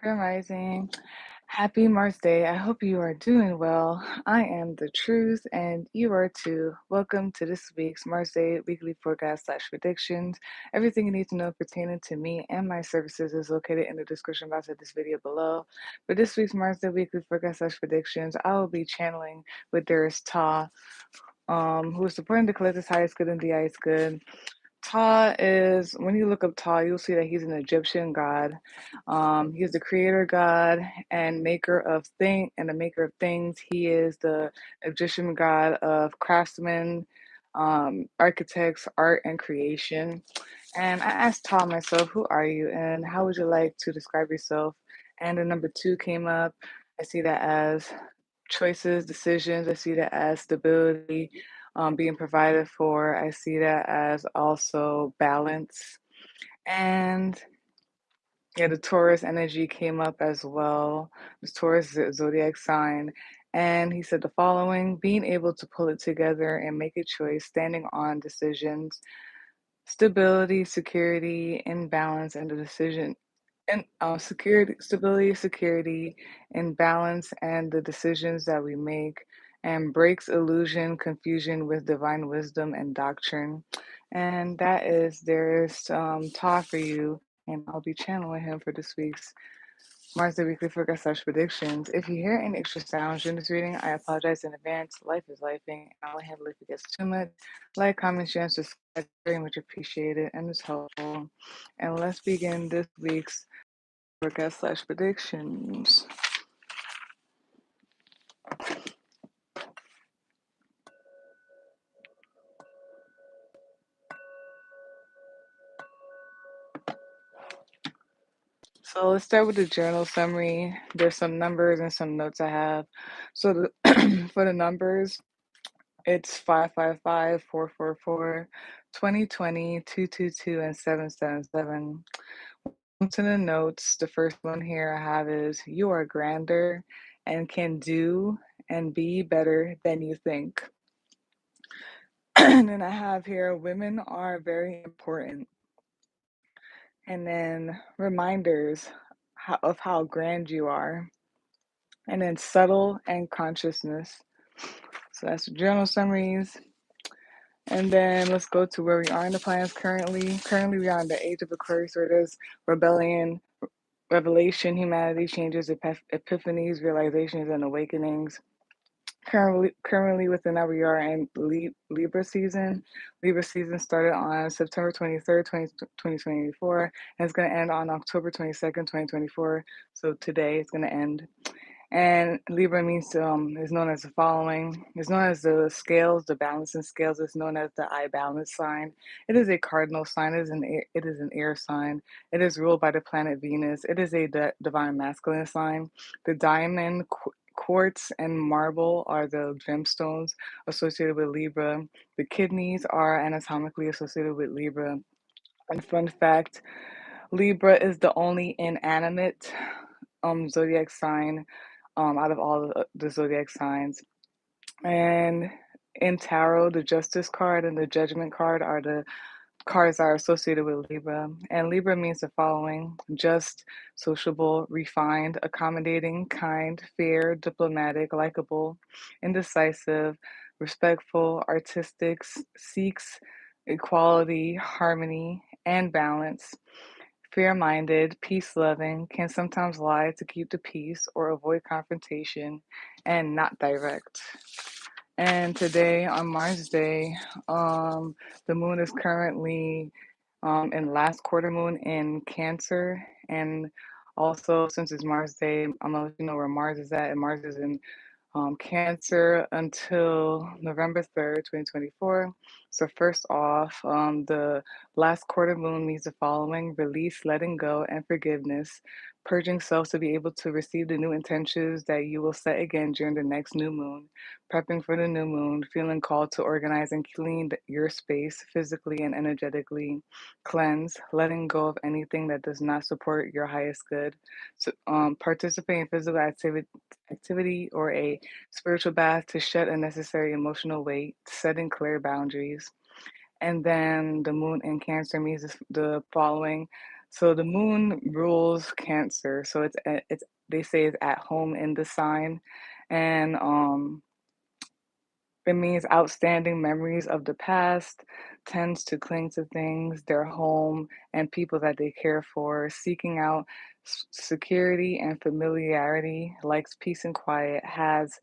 Grand Rising. Happy Mars Day. I hope you are doing well. I am the truth, and you are too. Welcome to this week's Mars Day weekly forecast / predictions. Everything you need to know pertaining to me and my services is located in the description box of this video below. For this week's Mars Day weekly forecast / predictions, I will be channeling with Dearest Ta, who is supporting the collective's highest good and the highest good. Ta is, when you look up Ta, you'll see that he's an Egyptian god. He's the creator god and maker of the maker of things. He is the Egyptian god of craftsmen, architects, art, and creation. And I asked Ta myself, who are you and how would you like to describe yourself? And the number 2 came up. I see that as choices, decisions. I see that as stability, being provided for. I see that as also balance. And yeah, the Taurus energy came up as well. The Taurus zodiac sign. And he said the following: being able to pull it together and make a choice, standing on decisions, stability, security, and balance, and the decision. And security, and balance, and the decisions that we make, and breaks illusion, confusion with divine wisdom and doctrine. And that is there's Ta for you, and I'll be channeling him for this week's Mars the Weekly Forecast / predictions. If you hear any extra sounds during this reading, I apologize in advance. Life is lifing. I'll handle it if it gets too much. Like, comment, share, and subscribe. Very much appreciated and it's helpful. And let's begin this week's forecast / predictions. So let's start with the journal summary. There's some numbers and some notes I have. So for the numbers, it's 555, 444, 2020, 222, and 777. To the notes, the first one here I have is you are grander and can do and be better than you think. And then I have here women are very important. And then reminders of how grand you are. And then subtle and consciousness. So that's the journal summaries. And then let's go to where we are in the planets currently. Currently, we are in the age of Aquarius, where there's rebellion, revelation, humanity, changes, epiphanies, realizations, and awakenings. Currently within that, we are in Libra season. Libra season started on September 23rd, 2024, and it's going to end on October 22nd, 2024. So today it's going to end. And Libra means is known as the following. It's known as the scales, the balancing scales. It's known as the I balance sign. It is a cardinal sign. It is an air sign. It is ruled by the planet Venus. It is a divine masculine sign. The diamond, quartz, and marble are the gemstones associated with Libra. The kidneys are anatomically associated with Libra. And fun fact, Libra is the only inanimate zodiac sign out of all the zodiac signs. And in tarot, the justice card and the judgment card are the cards that are associated with Libra. And Libra means the following: just, sociable, refined, accommodating, kind, fair, diplomatic, likable, indecisive, respectful, artistic, seeks equality, harmony, and balance. Fair-minded, peace-loving, can sometimes lie to keep the peace or avoid confrontation, and not direct. And today on Mars Day, the moon is currently in last quarter moon in Cancer. And also, since it's Mars Day, I'm gonna let you know where Mars is at. And Mars is in Cancer until November 3rd, 2024. So first off, the last quarter moon means the following: release, letting go, and forgiveness, purging self to be able to receive the new intentions that you will set again during the next new moon, prepping for the new moon, feeling called to organize and clean your space physically and energetically, cleanse, letting go of anything that does not support your highest good, so, participate in physical activity or a spiritual bath to shed unnecessary emotional weight, setting clear boundaries. And then the moon in Cancer means the following: So the moon rules Cancer, so it's they say it's at home in the sign, and it means outstanding memories of the past, tends to cling to things, their home, and people that they care for, seeking out security and familiarity, likes peace and quiet, has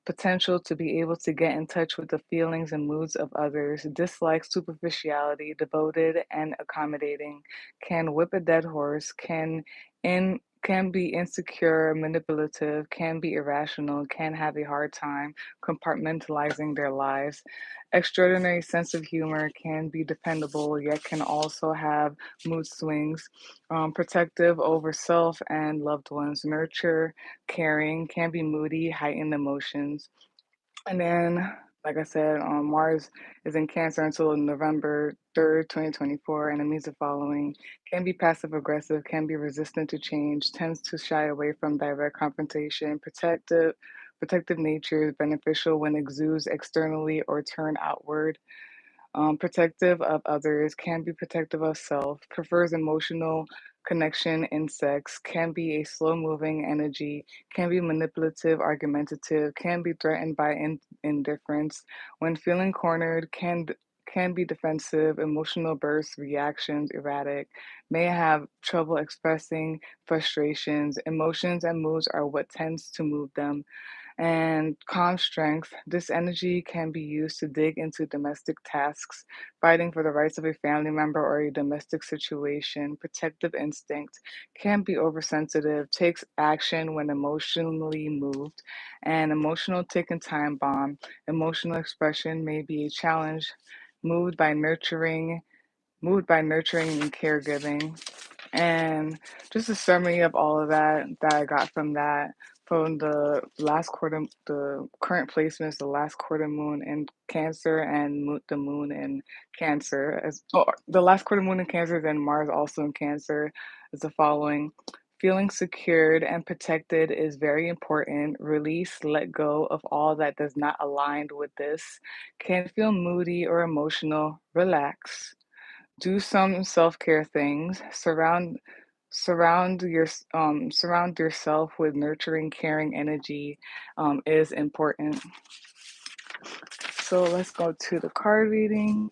potential to be able to get in touch with the feelings and moods of others, dislikes superficiality, devoted and accommodating, can whip a dead horse, can be insecure, manipulative, can be irrational, can have a hard time compartmentalizing their lives. Extraordinary sense of humor, can be dependable, yet can also have mood swings. Protective over self and loved ones, nurture, caring, can be moody, heightened emotions. And then, like I said, Mars is in Cancer until November 3rd, 2024, and it means the following: can be passive aggressive, can be resistant to change, tends to shy away from direct confrontation, protective nature, beneficial when exudes externally or turn outward, protective of others, can be protective of self, prefers emotional connection in sex, can be a slow moving energy, can be manipulative, argumentative, can be threatened by indifference. When feeling cornered, can be defensive, emotional bursts, reactions, erratic, may have trouble expressing frustrations. Emotions and moods are what tends to move them, and calm strength. This energy can be used to dig into domestic tasks, fighting for the rights of a family member or a domestic situation. Protective instinct, can be oversensitive, takes action when emotionally moved, and emotional tick and time bomb. Emotional expression may be a challenge, moved by nurturing, moved by nurturing and caregiving. And just a summary of all of that I got from that. From the last quarter, the current placements, the last quarter moon in Cancer and the moon in Cancer. The last quarter moon in Cancer, then Mars also in Cancer, is the following. Feeling secured and protected is very important. Release, let go of all that does not align with this. Can feel moody or emotional. Relax, do some self-care things, surround yourself with nurturing, caring energy, is important. So let's go to the card reading.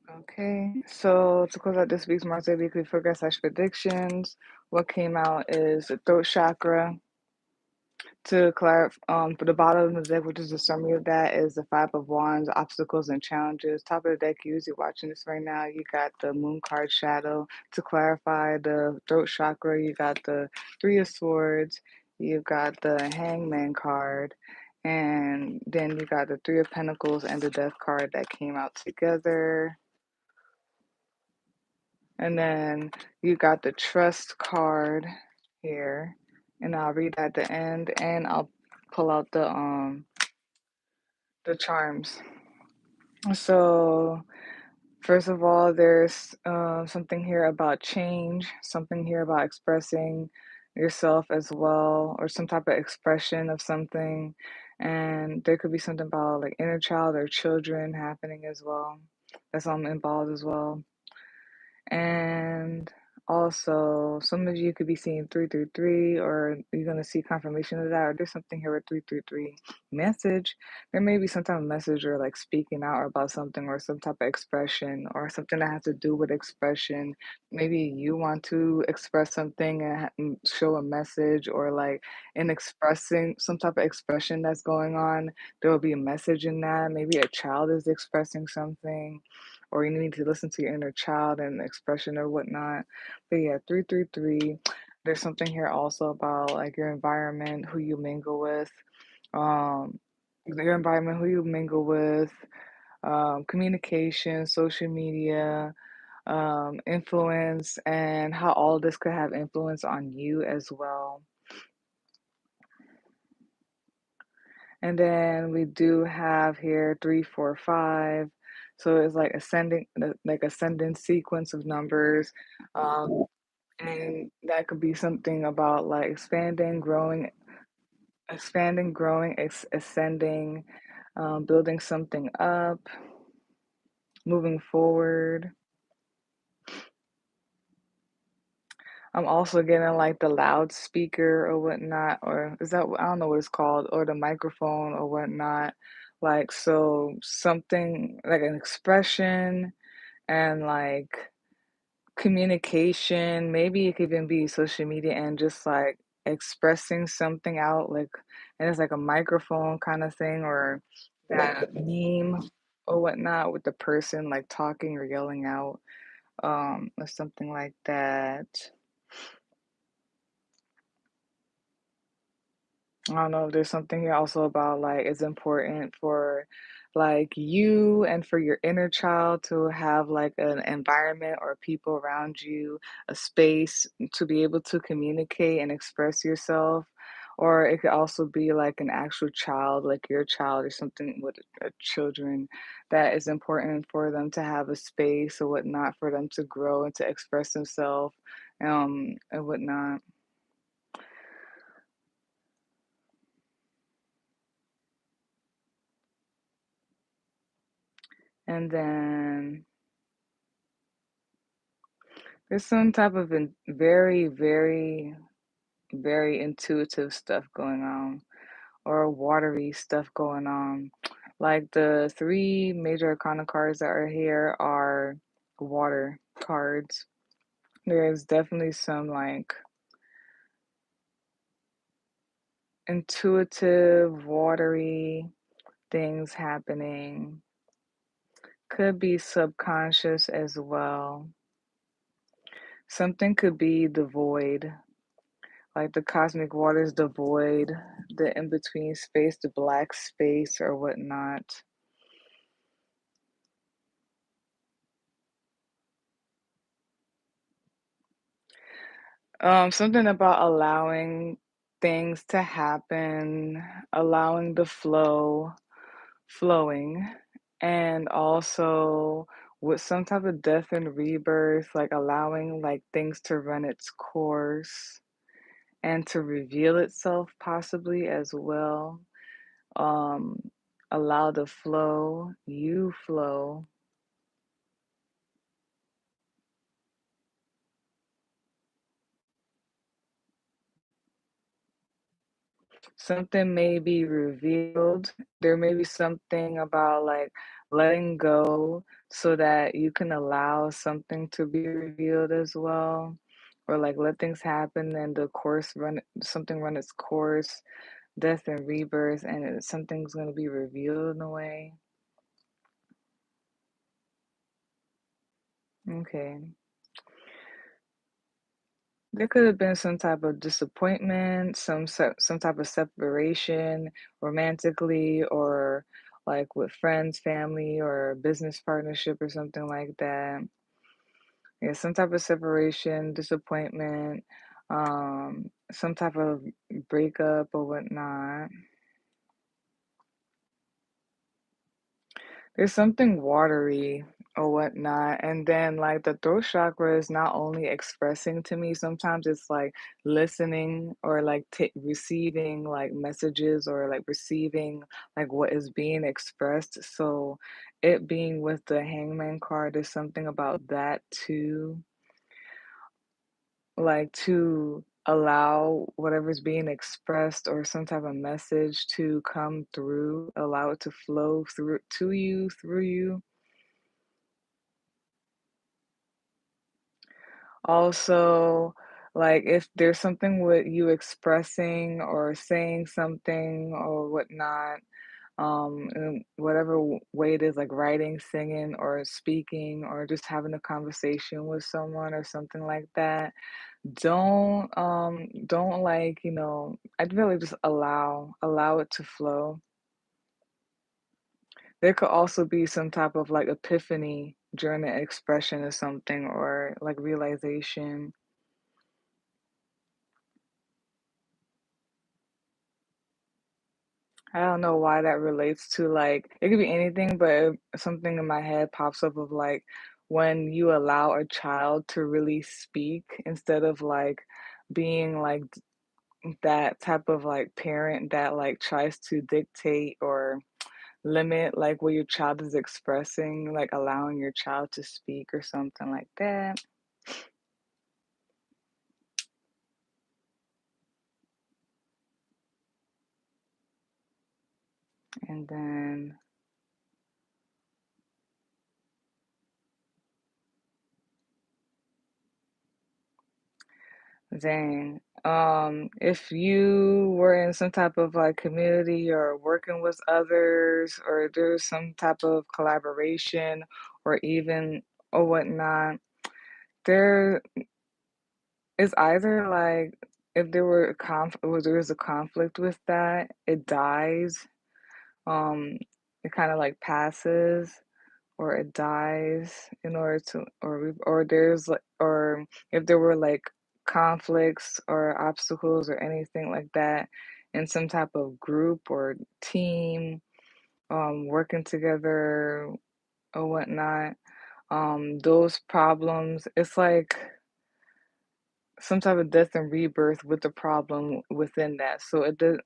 Okay, so to close out this week's marsday weekly forecast / predictions, what came out is the throat chakra. To clarify, for the bottom of the deck, which is the summary of that, is the Five of Wands, obstacles and challenges. Top of the deck, you usually watching this right now, you got the Moon card shadow. To clarify the throat chakra, you got the Three of Swords, you got the Hangman card, and then you got the Three of Pentacles and the Death card that came out together. And then you got the Trust card here, and I'll read at the end, and I'll pull out the charms. So first of all, there's something here about change, something here about expressing yourself as well, or some type of expression of something. And there could be something about like inner child or children happening as well. That's involved as well. And also, some of you could be seeing 333, or you're going to see confirmation of that, or there's something here with 333 message. There may be some type of message or like speaking out about something, or some type of expression, or something that has to do with expression. Maybe you want to express something and show a message, or like in expressing some type of expression that's going on, there will be a message in that. Maybe a child is expressing something, or you need to listen to your inner child and expression or whatnot. But yeah, 333. There's something here also about like your environment, who you mingle with, um, who you mingle with, communication, social media, influence, and how all this could have influence on you as well. And then we do have here 345. So it's like ascending sequence of numbers. Um, and that could be something about like ascending, building something up, moving forward. I'm also getting like the loudspeaker or whatnot, or is that, I don't know what it's called, or the microphone or whatnot. Like, so something like an expression and like communication. Maybe it could even be social media and just like expressing something out, like, and it's like a microphone kind of thing, or that meme or whatnot with the person like talking or yelling out, or something like that. I don't know if there's something here also about like it's important for like you and for your inner child to have like an environment or people around you, a space to be able to communicate and express yourself. Or it could also be like an actual child, like your child or something with children, that is important for them to have a space or whatnot for them to grow and to express themselves, and whatnot. And then there's some type of very, very, very intuitive stuff going on, or watery stuff going on. Like the three major arcana cards that are here are water cards. There's definitely some like intuitive, watery things happening. Could be subconscious as well. Something could be the void, like the cosmic waters, the void, the in between space, the black space, or whatnot. Something about allowing things to happen, allowing the flowing, and also with some type of death and rebirth, like allowing like things to run its course and to reveal itself possibly as well. Um, allow the flow, you flow. Something may be revealed. There may be something about like letting go so that you can allow something to be revealed as well, or like let things happen and the course run something run its course, death and rebirth, and something's going to be revealed in a way. Okay. There could have been some type of disappointment, some type of separation romantically or like with friends, family, or business partnership or something like that. Yeah, some type of separation, disappointment, some type of breakup or whatnot. There's something watery or whatnot. And then, like, the throat chakra is not only expressing to me, sometimes it's like listening or like receiving like messages or like receiving like what is being expressed. So, it being with the hangman card is something about that too. Like to allow whatever's being expressed or some type of message to come through, allow it to flow through to you, through you. Also, like if there's something with you expressing or saying something or whatnot, in whatever way it is, like writing, singing, or speaking, or just having a conversation with someone or something like that. Don't like, I'd really just allow it to flow. There could also be some type of like epiphany during the expression of something or like realization. I don't know why that relates to like it could be anything, but something in my head pops up of like when you allow a child to really speak instead of like being like that type of like parent that like tries to dictate or limit like what your child is expressing, like allowing your child to speak or something like that. And then if you were in some type of like community or working with others or there's some type of collaboration or even or whatnot, there is either like if there were or there was a conflict with that, it dies. Um, it kind of like passes or it dies in order to or there's like or if there were like conflicts or obstacles or anything like that in some type of group or team, working together or whatnot, those problems, it's like some type of death and rebirth with the problem within that. So it does.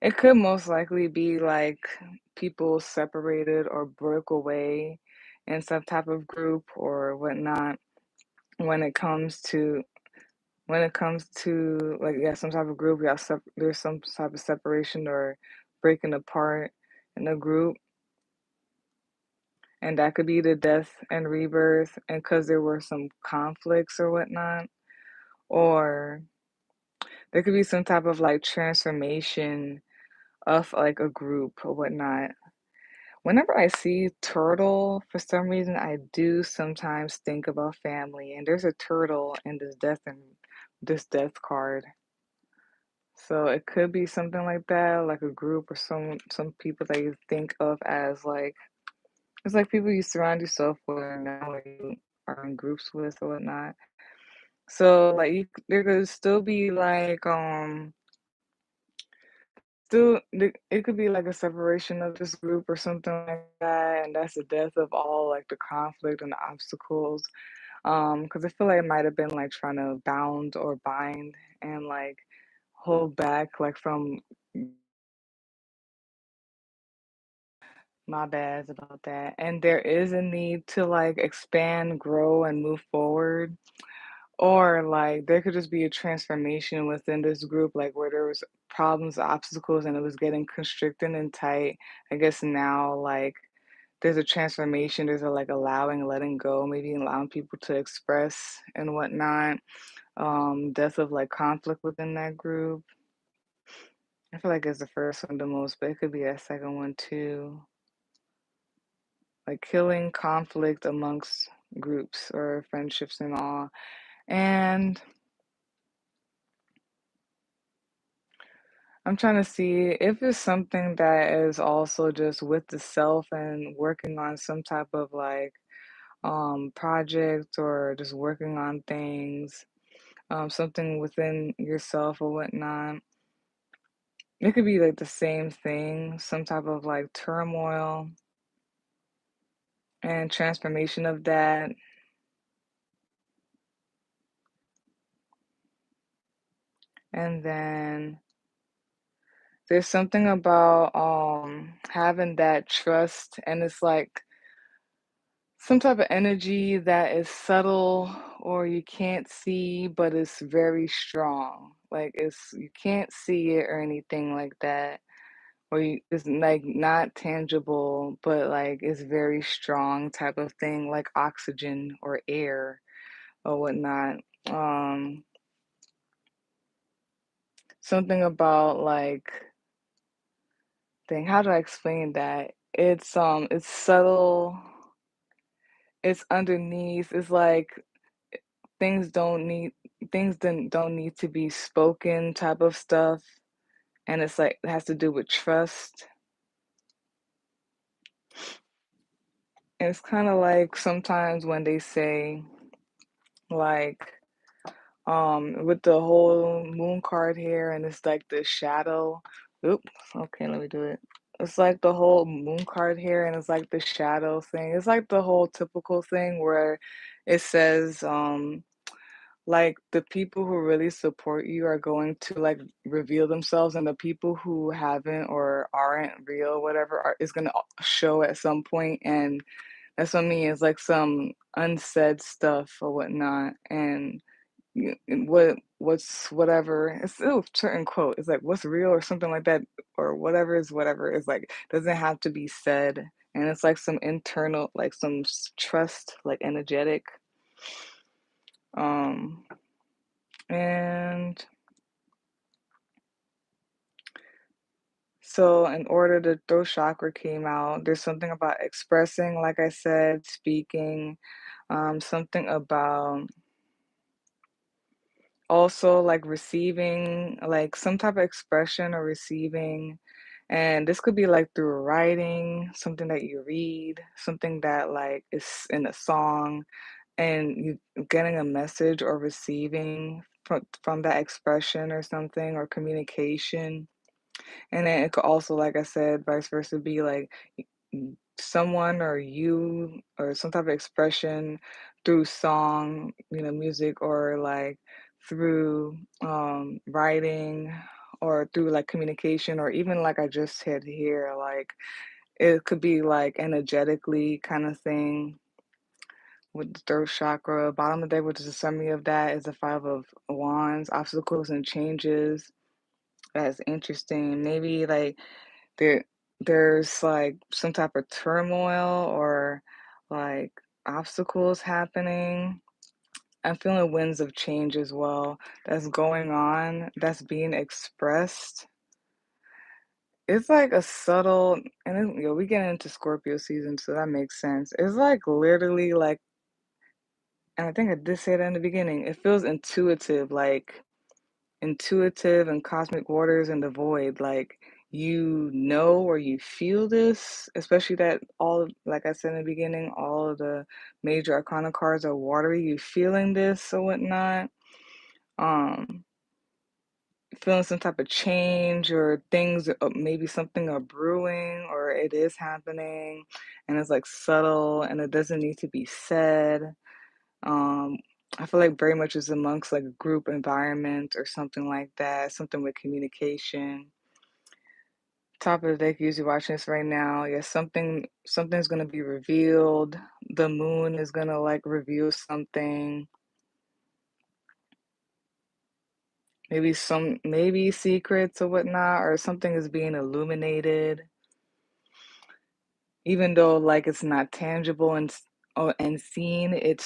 It could most likely be like people separated or broke away in some type of group or whatnot when it comes to like yeah some type of group, yeah, there's some type of separation or breaking apart in a group, and that could be the death and rebirth and because there were some conflicts or whatnot, or there could be some type of like transformation of like a group or whatnot. Whenever I see turtle, for some reason, I do sometimes think about family, and there's a turtle in this death card. So it could be something like that, like a group or some people that you think of as like it's like people you surround yourself with now or you are in groups with or whatnot. So like there could still be like it could be like a separation of this group or something like that, and that's the death of all like the conflict and the obstacles. Because I feel like it might have been like trying to bound or bind and like hold back like from my bads about that. And there is a need to like expand, grow, and move forward. Or like there could just be a transformation within this group, like where there was problems, obstacles, and it was getting constricted and tight. I guess now like there's a transformation, there's a like allowing, letting go, maybe allowing people to express and whatnot. Death of like conflict within that group. I feel like it's the first one the most, but it could be that second one too. Like killing conflict amongst groups or friendships and all. And I'm trying to see if it's something that is also just with the self and working on some type of like project or just working on things, something within yourself or whatnot. It could be like the same thing, some type of like turmoil and transformation of that. And then there's something about having that trust, and it's like some type of energy that is subtle or you can't see, but it's very strong. Like it's you can't see it or anything like that. Or it's like not tangible, but like it's very strong type of thing, like oxygen or air or whatnot. Um, Something about like, dang, how do I explain that? It's subtle, it's underneath, it's like things don't need don't need to be spoken type of stuff, and it's like it has to do with trust. And it's kind of like sometimes when they say like with the whole moon card here and it's like the shadow. Oop, okay, let me do it. It's like the whole moon card here and it's like the shadow thing. It's like the whole typical thing where it says like the people who really support you are going to like reveal themselves, and the people who haven't or aren't real whatever is going to show at some point. And that's what I mean, it's like some unsaid stuff or whatnot. And what's whatever, it's still a certain quote, it's like what's real or something like that, or whatever is like doesn't have to be said. And it's like some internal like some trust, like energetic. um and so in order, the throat chakra came out. There's something about expressing, like I said, speaking, something about also like receiving, like some type of expression or receiving. And this could be like through writing, something that you read, something that like is in a song, and you getting a message or receiving from that expression or something or communication. And then it could also, like I said, vice versa, be like someone or you or some type of expression through song, music, or like through writing, or through like communication, or even like I just said here, like it could be like energetically kind of thing with the throat chakra. Bottom of the deck, which is a summary of that, is the Five of Wands, obstacles and changes. That's interesting. Maybe like there there's like some type of turmoil or like obstacles happening. I'm feeling winds of change as well that's going on, that's being expressed. It's like a subtle, and then, we get into Scorpio season, so that makes sense. It's like literally like, and I think I did say that in the beginning, it feels intuitive, like intuitive and cosmic waters in the void. Like or you feel this, especially that like I said in the beginning, all of the major arcana cards are watery. You feeling this or whatnot. Um, Feeling some type of change or things, maybe something are brewing or it is happening, and it's like subtle and it doesn't need to be said. Um, I feel like very much is amongst like a group environment or something like that, something with communication. Top of the deck, usually watching this right now. Yeah, something's gonna be revealed. The moon is gonna like reveal something. Maybe secrets or whatnot, or something is being illuminated. even though like it's not tangible and seen, it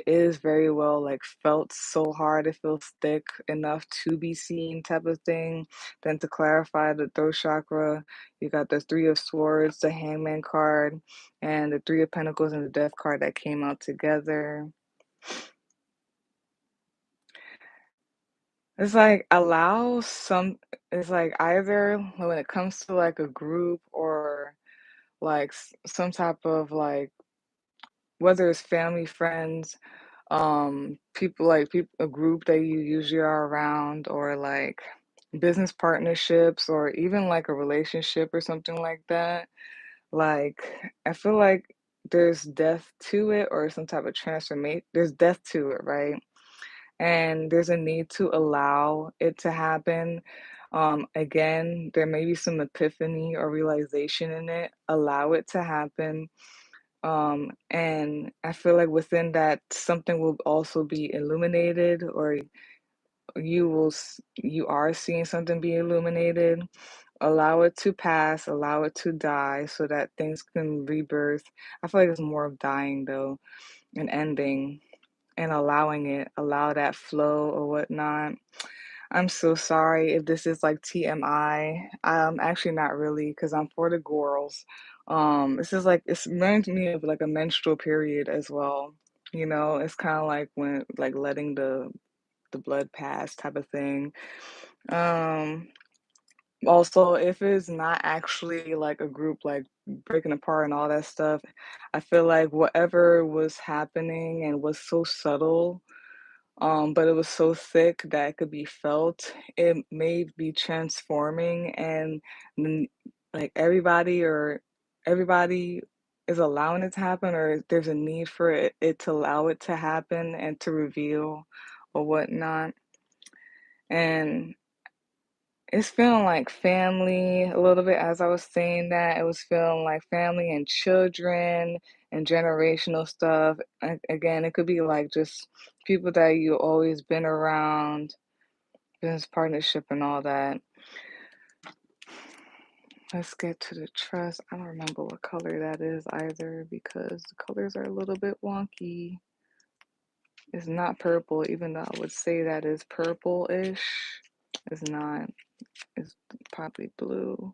is very well like felt so hard. It feels thick enough to be seen type of thing. Then to clarify the throat chakra, you got the Three of Swords, the Hangman card, and the Three of Pentacles and the Death card that came out together. It's like it's like either when it comes to like a group or like some type of like whether it's family, friends, people a group that you usually are around, or like business partnerships, or even like a relationship or something like that. Like, I feel like there's death to it, or some type of transformation. There's death to it, right? And there's a need to allow it to happen. Again, there may be some epiphany or realization in it. Allow it to happen. And I feel like within that, something will also be illuminated, or you are seeing something be illuminated. Allow it to pass, allow it to die, so that things can rebirth. I feel like it's more of dying though, and ending, and allowing it, allow that flow or whatnot. I'm so sorry if this is like TMI. Actually not really, because I'm for the girls. This is like, it reminds me of like a menstrual period as well. You know, it's kind of like when like letting the blood pass type of thing. Um, Also, if it's not actually like a group like breaking apart and all that stuff, I feel like whatever was happening and was so subtle, but it was so thick that it could be felt. It may be transforming, and n- like everybody is allowing it to happen, or there's a need for it to allow it to happen and to reveal or whatnot. And it's feeling like family a little bit as I was saying that. It was feeling like family and children and generational stuff. Again, it could be like just people that you always been around, business partnership and all that. Let's get to the trust. I don't remember what color that is either, because the colors are a little bit wonky. It's not purple, even though I would say that is purple-ish. It's not. It's probably blue.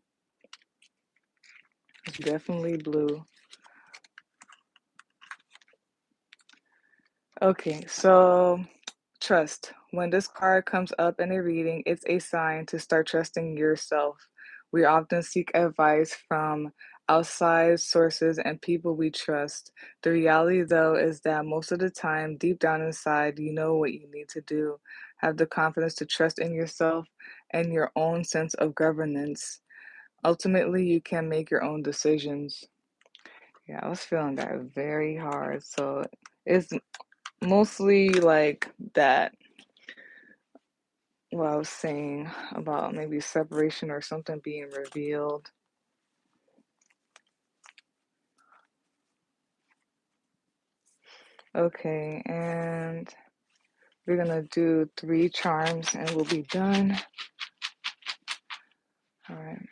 It's definitely blue. Okay, so trust. When this card comes up in a reading, it's a sign to start trusting yourself. We often seek advice from outside sources and people we trust. The reality, though, is that most of the time, deep down inside, you know what you need to do. Have the confidence to trust in yourself and your own sense of governance. Ultimately, you can make your own decisions. Yeah, I was feeling that very hard. So it's mostly like that, what I was saying about maybe separation or something being revealed. Okay, and we're gonna do 3 charms and we'll be done. All right.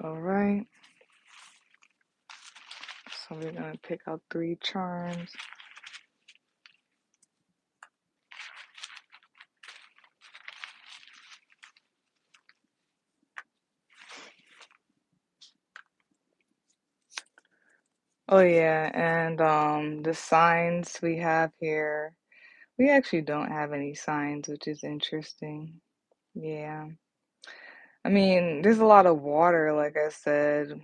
All right. So we're gonna pick out 3 charms. Oh yeah, and the signs we have here, we actually don't have any signs, which is interesting. Yeah. I mean, there's a lot of water, like I said,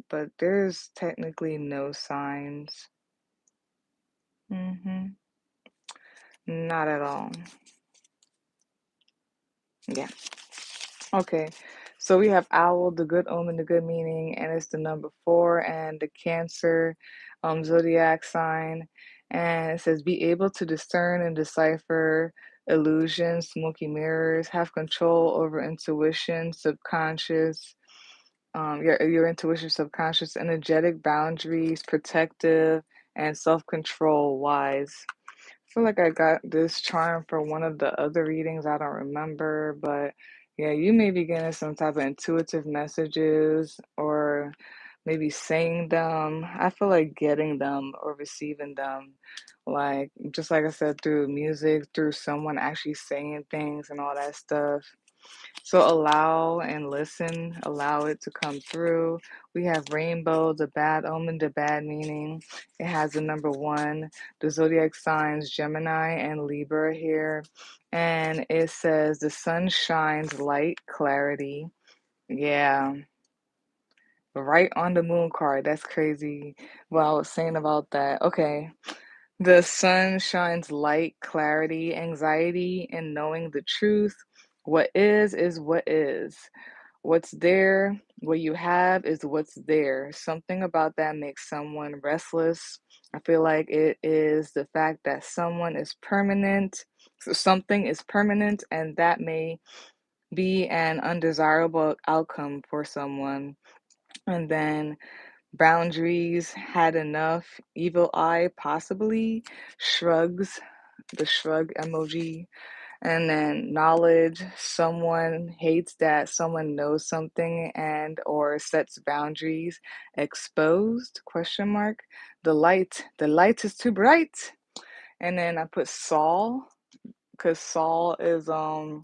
but there's technically no signs. Mm-hmm. Not at all. Yeah. Okay. So we have owl, the good omen, the good meaning, and it's the number 4, and the Cancer zodiac sign. And it says, be able to discern and decipher illusions, smoky mirrors, have control over intuition, subconscious, your intuition, subconscious, energetic, boundaries, protective, and self-control wise. I feel like I got this charm for one of the other readings. I don't remember, but yeah, you may be getting some type of intuitive messages or maybe saying them. I feel like getting them or receiving them, like just like I said, through music, through someone actually saying things and all that stuff. So allow and listen, allow it to come through. We have rainbow, the bad omen, the bad meaning. It has the number 1, the zodiac signs Gemini and Libra here. And it says the sun shines light, clarity. Yeah, right on the moon card. That's crazy. What I was saying about that. Okay. The sun shines light, clarity, anxiety, and knowing the truth. What is what is. What's there, what you have is what's there. Something about that makes someone restless. I feel like it is the fact that someone is permanent, so something is permanent, and that may be an undesirable outcome for someone. And then boundaries, had enough, evil eye, possibly, shrugs, the shrug emoji. And then knowledge, someone hates that someone knows something and or sets boundaries. Exposed, question mark. The light is too bright. And then I put Saul, because Saul is y'all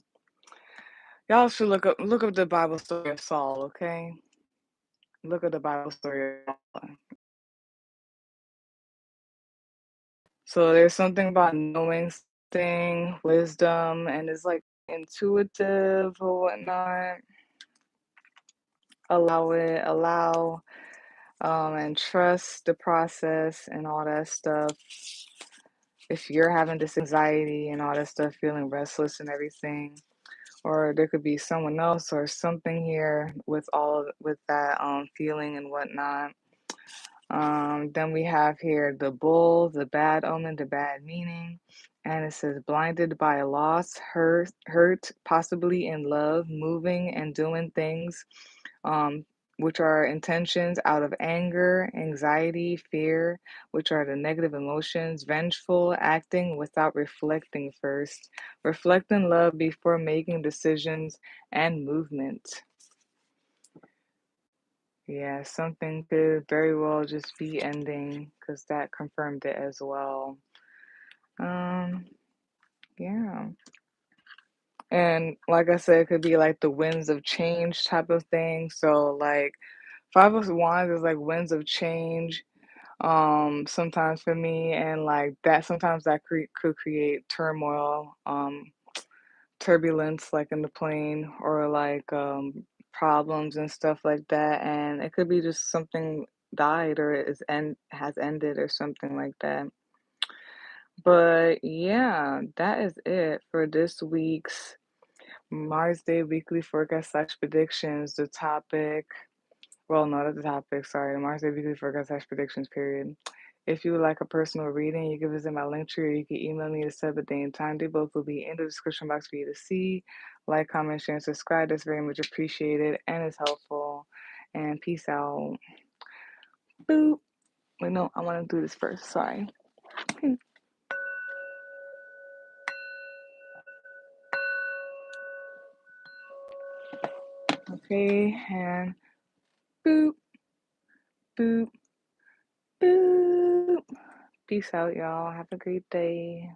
should look up the Bible story of Saul, okay? Look at the Bible story of Saul. So there's something about knowing something, wisdom, and it's like intuitive or whatnot. Allow and trust the process and all that stuff. If you're having this anxiety and all that stuff, feeling restless and everything, or there could be someone else or something here with that feeling and whatnot. Then we have here the bull, the bad omen, the bad meaning, and it says blinded by a loss, hurt, possibly in love, moving and doing things um, which are intentions out of anger, anxiety, fear, which are the negative emotions, vengeful, acting without reflecting first, reflecting love before making decisions and movement. Yeah, something could very well just be ending because that confirmed it as well. Um, yeah. And like I said, it could be like the winds of change type of thing. So like Five of Wands is like winds of change, sometimes for me, and like that sometimes that could create turmoil, turbulence like in the plane or like problems and stuff like that. And it could be just something died or has ended or something like that. But yeah, that is it for this week's Marsday weekly forecast slash predictions. The topic, well, no, that's the topic. Sorry, the Marsday weekly forecast slash predictions period. If you would like a personal reading, you can visit my link tree or you can email me to set a day and time. They both will be in the description box for you to see. Like, comment, share, and subscribe. That's very much appreciated and it's helpful. And peace out. Boop. Wait, no, I want to do this first. Sorry. Okay, and boop, boop, boop. Peace out, y'all. Have a great day.